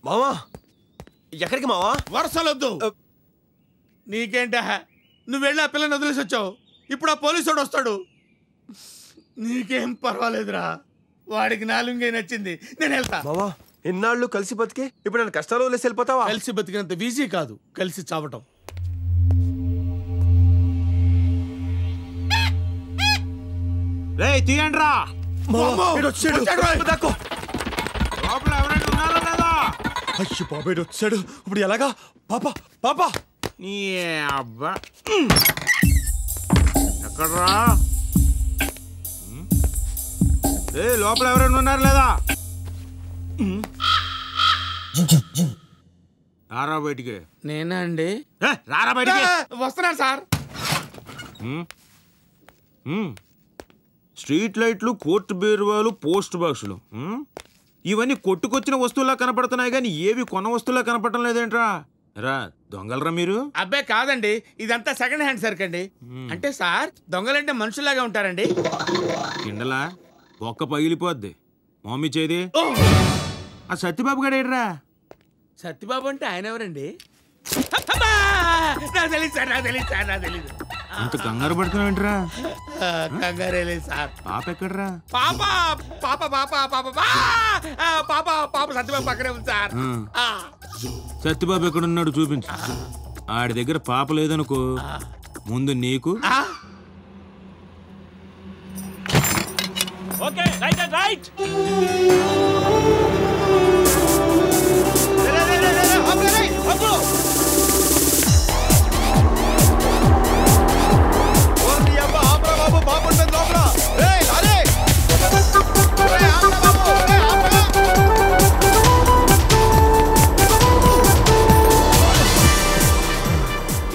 మావా ఎక్కడికి మావా? వరుసలొద్దు. నీకేంట, నువ్వు వెళ్ళి ఆ పిల్లని వదిలేసి వచ్చావు. ఇప్పుడు ఆ పోలీసుడు వస్తాడు. నీకేం పర్వాలేదురా, వాడికి నాలుగే నచ్చింది. నేను వెళ్తా. మావా ఎన్నాళ్ళు కలిసి బతికే ఇప్పుడు నన్ను కష్టాలు వదిలేసి వెళ్ళిపోతావా? కలిసి బతికినంత ఈజీ కాదు కలిసి చావటం. తీయండ్రా. లోపల ఎవరైనా ఉన్నారా లేదా? అయ్యో బాబాయ్ వచ్చాడు. ఇప్పుడు ఎలాగా? పాపా పాపా నీ అబ్బా ఎక్కడ్రా? లోపల ఎవరైనా ఉన్నారు లేదా? రారా బయటికి. నేనా అండి? రారా బయటికి. వస్తున్నాను సార్. స్ట్రీట్ లైట్లు, కోర్టు బీరువాలు, పోస్ట్ బాక్సులు, ఇవన్నీ కొట్టుకొచ్చిన వస్తువులా కనపడుతున్నాయి కానీ ఏవి కొన్న వస్తువులా కనపడటం లేదేంట్రా? రా దొంగలరా మీరు? అబ్బే కాదండి, ఇదంతా సెకండ్ హ్యాండ్ సరుకు అండి. అంటే సార్ దొంగలంటే మనుషులాగా ఉంటారండి. కిండలా ఒక్క పగిలిపోద్ది. మమ్మీ చేది ఆ సత్యబాబు గడేడ్రా? సత్యబాబు అంటే ఆయన ఎవరండి? నాకు తెలీదు సార్, నాకు తెలీదు సార్, నాకు తెలీదు. అంత కంగారు పడుతున్నావేంట్రా? కంగారే లేదు సార్. పాప ఎక్కడ్రా? పాప పాప పాప పాప పాప పాప సత్యబాబు పక్కనే ఉంది సార్. సత్యబాబు ఎక్కడున్నాడు చూపించు. ఆడి దగ్గర పాప లేదనుకో, ముందు నీకు ఓకే రైట్ అండ్ రైట్.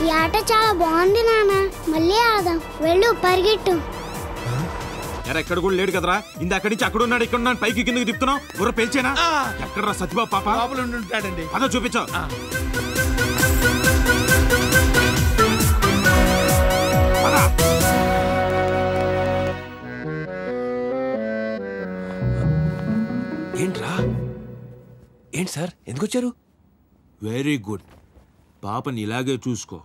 ఈ ఆట చాలా బాగుంది నాన్న, మళ్ళీ ఆడదాం. వెళ్ళు పరిగెట్టు. ఎక్కడ కూడా లేడు కదరా? ఇంద అక్కడి నుంచి అక్కడ ఉన్నాడు, ఇక్కడ ఉన్నాడు, పైకి కిందకి తిప్పుతున్నావు. బుర్ర పెంచేనా? ఎక్కడరా సత్యబాబు పాప? లోపల ఉంటాడండి. అదో చూపించావు. ఏంట్రా? ఏంటి సార్ ఎందుకు వచ్చారు? Very good. పాపని ఇలాగే చూసుకో.